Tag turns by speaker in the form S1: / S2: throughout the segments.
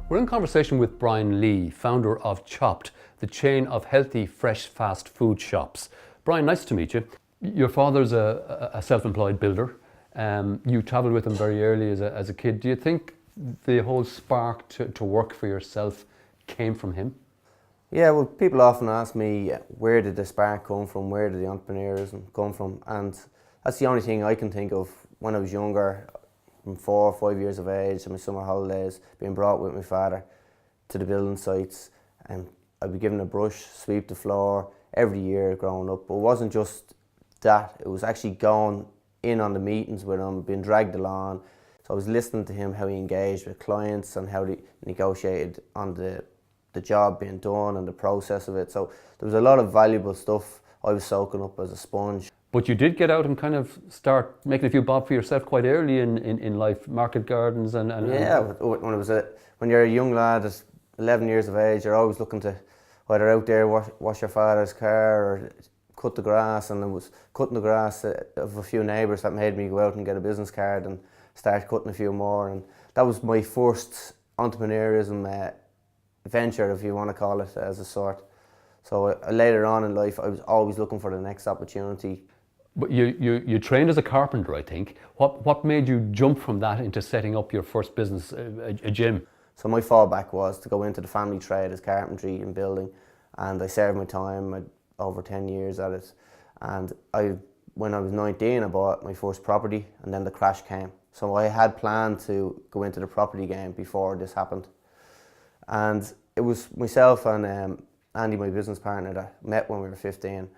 S1: We're in conversation with Brian Lee, founder of Chopped, the chain of healthy, fresh, fast food shops. Brian, nice to meet you. Your father's a self-employed builder. You travelled with him very early as a kid. Do you think the whole spark to work for yourself came from him?
S2: Yeah, well, people often ask me, where did the spark come from? Where did the entrepreneurism come from? And that's the only thing I can think of. When I was younger, from 4 or 5 years of age, in my summer holidays, being brought with my father to the building sites, and I'd be given a brush, sweep the floor every year growing up. But it wasn't just that, it was actually going in on the meetings with him, being dragged along. So I was listening to him, how he engaged with clients and how he negotiated on the job being done and the process of it. So there was a lot of valuable stuff I was soaking up as a sponge.
S1: But you did get out and kind of start making a few bob for yourself quite early in life, market gardens and
S2: yeah, when you're a young lad at 11 years of age, you're always looking to either out there wash your father's car or cut the grass, and it was cutting the grass of a few neighbours that made me go out and get a business card and start cutting a few more. And that was my first entrepreneurism venture, if you want to call it, as a sort. So later on in life, I was always looking for the next opportunity.
S1: But you trained as a carpenter, I think. What made you jump from that into setting up your first business, a gym?
S2: So my fallback was to go into the family trade as carpentry and building, and I served my time, over 10 years at it. And when I was 19, I bought my first property, and then the crash came. So I had planned to go into the property game before this happened. And it was myself and Andy, my business partner, that met when we were 15.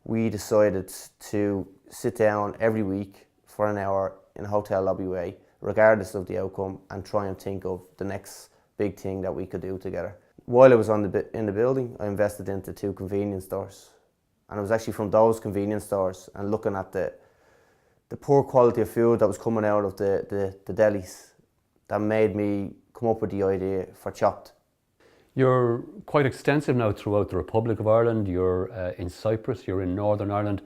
S2: We decided to sit down every week for an hour in a hotel lobby way, regardless of the outcome, and try and think of the next big thing that we could do together. While I was in the building, I invested into 2 convenience stores. And it was actually from those convenience stores and looking at the poor quality of food that was coming out of the delis that made me come up with the idea for Chopped.
S1: You're quite extensive now throughout the Republic of Ireland. You're in Cyprus, you're in Northern Ireland,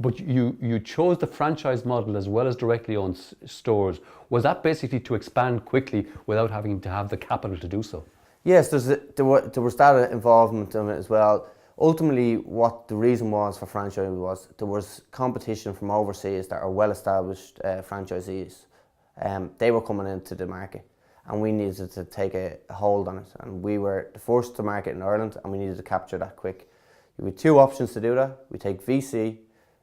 S1: but you chose the franchise model as well as directly owned stores. Was that basically to expand quickly without having to have the capital to do so?
S2: Yes, there was that involvement in it as well. Ultimately, what the reason was for franchise was there was competition from overseas that are well-established franchisees. They were coming into the market, and we needed to take a hold on it. And we were the first to market in Ireland, and we needed to capture that quick. We had 2 options to do that. We take VC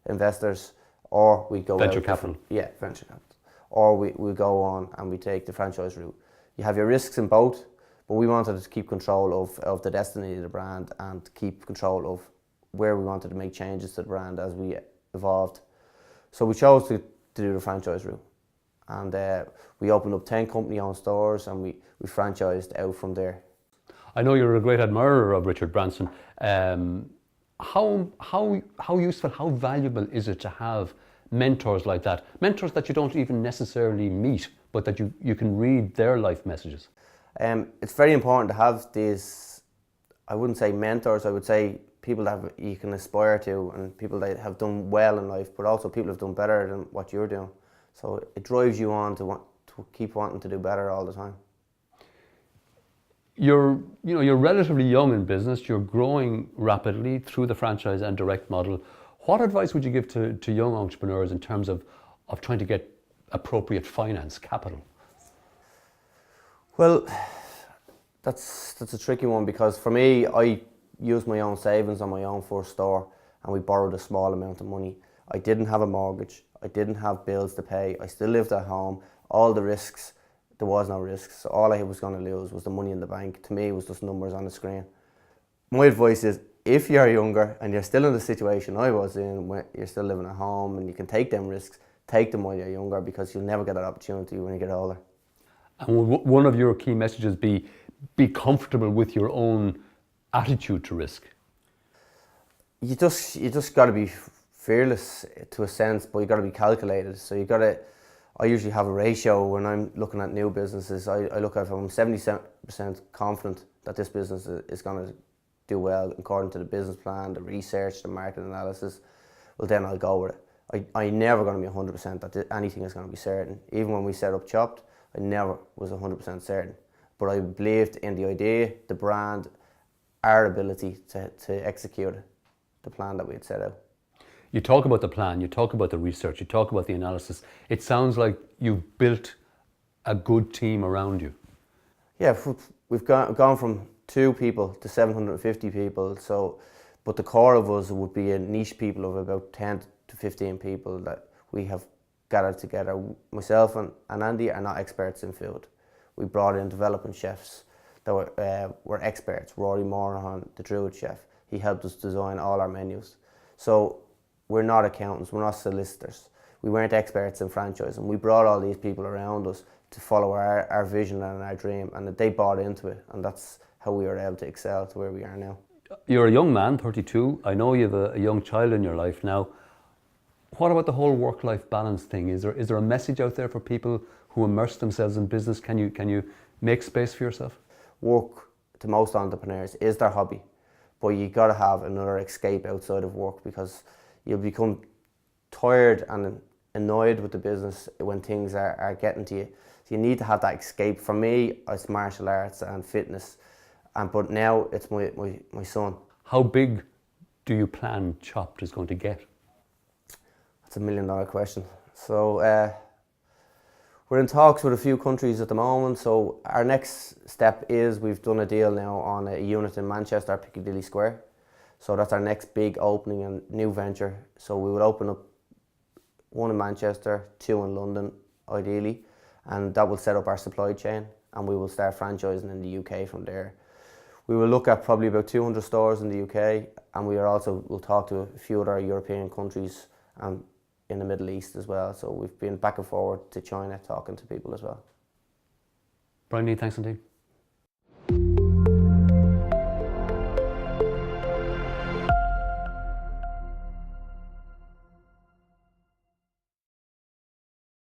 S2: investors, or we go
S1: venture capital.
S2: Yeah, venture capital. Or we go on and we take the franchise route. You have your risks in both, but we wanted to keep control of the destiny of the brand and keep control of where we wanted to make changes to the brand as we evolved. So we chose to do the franchise route. And we opened up 10 company-owned stores, and we franchised out from there.
S1: I know you're a great admirer of Richard Branson. How useful, how valuable is it to have mentors like that? Mentors that you don't even necessarily meet, but that you can read their life messages.
S2: It's very important to have these, I wouldn't say mentors, I would say people that you can aspire to, and people that have done well in life, but also people who have done better than what you're doing. So it drives you on to keep wanting to do better all the time.
S1: You're relatively young in business. You're growing rapidly through the franchise and direct model. What advice would you give to young entrepreneurs in terms of trying to get appropriate finance, capital?
S2: Well, that's a tricky one, because for me, I used my own savings on my own first store, and we borrowed a small amount of money. I didn't have a mortgage. I didn't have bills to pay. I still lived at home. All the risks, there was no risks. So all I was going to lose was the money in the bank. To me, it was just numbers on the screen. My advice is, if you're younger and you're still in the situation I was in, where you're still living at home and you can take them risks, take them while you're younger, because you'll never get that opportunity when you get older.
S1: And would one of your key messages be comfortable with your own attitude to risk?
S2: You just got to be fearless to a sense, but you got to be calculated. So I usually have a ratio when I'm looking at new businesses. I look at if I'm 70% confident that this business is going to do well according to the business plan, the research, the market analysis, well then I'll go with it. I'm never going to be 100% that anything is going to be certain. Even when we set up Chopped, I never was 100% certain. but I believed in the idea, the brand, our ability to execute the plan that we had set out.
S1: You talk about the plan, you talk about the research, you talk about the analysis. It sounds like you've built a good team around you.
S2: Yeah, we've gone from 2 people to 750 people. So, but the core of us would be a niche people of about 10 to 15 people that we have gathered together. Myself and Andy are not experts in food. We brought in development chefs that were experts. Rory Morahan, the Druid chef, he helped us design all our menus. So we're not accountants, we're not solicitors. We weren't experts in franchising. We brought all these people around us to follow our vision and our dream, and they bought into it, and that's how we were able to excel to where we are now.
S1: You're a young man, 32. I know you have a young child in your life now. What about the whole work-life balance thing? Is there a message out there for people who immerse themselves in business? Can you make space for yourself?
S2: Work, to most entrepreneurs, is their hobby, but you got to have another escape outside of work, because you'll become tired and annoyed with the business when things are getting to you. So you need to have that escape. For me, it's martial arts and fitness, but now it's my son.
S1: How big do you plan Chopped is going to get?
S2: That's $1 million question. So we're in talks with a few countries at the moment. So our next step is, we've done a deal now on a unit in Manchester, Piccadilly Square. So that's our next big opening and new venture. So we would open up 1 in Manchester, 2 in London, ideally, and that will set up our supply chain, and we will start franchising in the UK from there. We will look at probably about 200 stores in the UK, and we'll talk to a few other European countries and in the Middle East as well. So we've been back and forward to China talking to people as well.
S1: Brian Lee, thanks indeed.